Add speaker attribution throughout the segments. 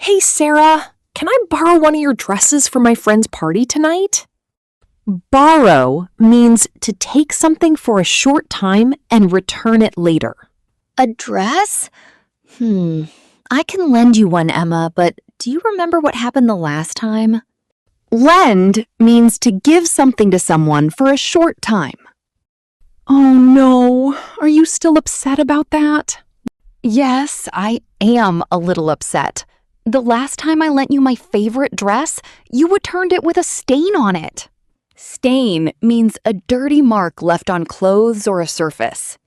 Speaker 1: Hey, Sarah, can I borrow one of your dresses for my friend's party tonight? Borrow means to take something for a short time and return it later.
Speaker 2: A dress? I can lend you one, Emma, but do you remember what happened the last time?
Speaker 3: Lend means to give something to someone for a short time.
Speaker 1: Oh no, are you still upset about that?
Speaker 2: Yes, I am a little upset. The last time I lent you my favorite dress, you returned it with a stain on it. Stain means a dirty mark left on clothes or a surface.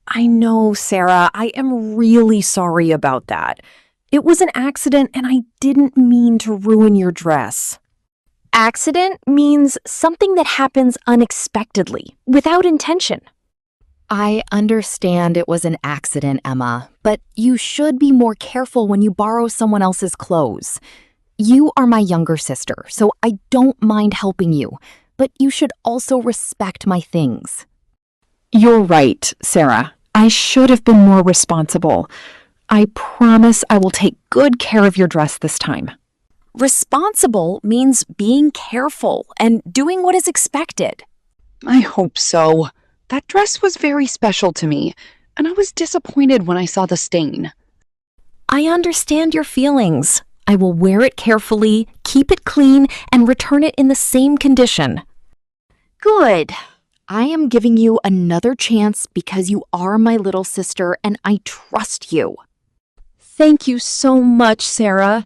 Speaker 1: I know, Sarah, I am really sorry about that. It was an accident and I didn't mean to ruin your dress. Accident means something that happens unexpectedly, without intention.
Speaker 2: I understand it was an accident, Emma, but you should be more careful when you borrow someone else's clothes. You are my younger sister, so I don't mind helping you, but you should also respect my things.
Speaker 1: You're right, Sarah. I should have been more responsible. I promise I will take good care of your dress this time. Responsible means being careful and doing what is expected.
Speaker 3: I hope so. That dress was very special to me, and I was disappointed when I saw the stain.
Speaker 1: I understand your feelings. I will wear it carefully, keep it clean, and return it in the same condition.
Speaker 2: Good. I am giving you another chance because you are my little sister and I trust you.
Speaker 1: Thank you so much, Sarah.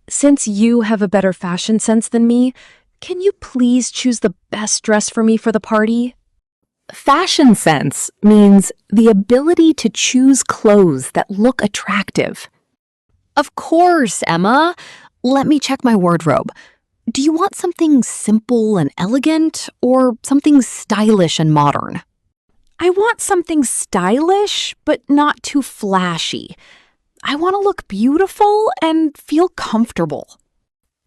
Speaker 1: Since you have a better fashion sense than me, can you please choose the best dress for me for the party? Fashion sense means the ability to choose clothes that look attractive.
Speaker 2: Of course, Emma. Let me check my wardrobe. Do you want something simple and elegant or something stylish and modern?
Speaker 1: I want something stylish, but not too flashy. I want to look beautiful and feel comfortable.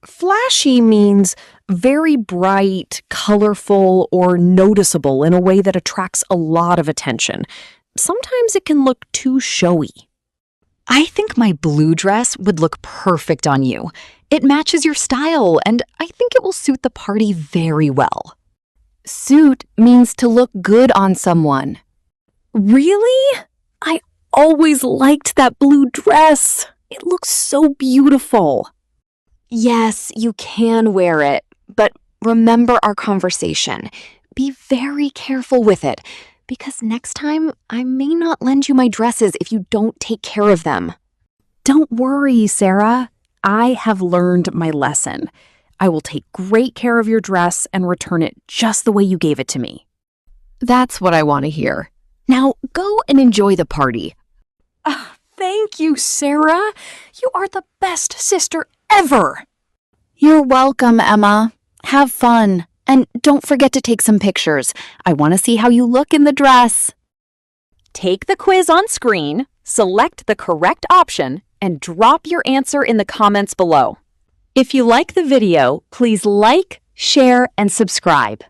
Speaker 1: Flashy means very bright, colorful, or noticeable in a way that attracts a lot of attention. Sometimes it can look too showy.
Speaker 2: I think my blue dress would look perfect on you. It matches your style, and I think it will suit the party very well. Suit means to look good on someone.
Speaker 1: Really? I always liked that blue dress. It looks so beautiful.
Speaker 2: Yes, you can wear it, but remember our conversation. Be very careful with it, because next time I may not lend you my dresses if you don't take care of them.
Speaker 1: Don't worry, Sarah. I have learned my lesson. I will take great care of your dress and return it just the way you gave it to me.
Speaker 2: That's what I want to hear. Now go and enjoy the party.
Speaker 1: Thank you, Sarah. You are the best sister ever.
Speaker 2: You're welcome, Emma. Have fun. And don't forget to take some pictures. I want to see how you look in the dress.
Speaker 1: Take the quiz on screen, select the correct option, and drop your answer in the comments below. If you like the video, please like, share, and subscribe.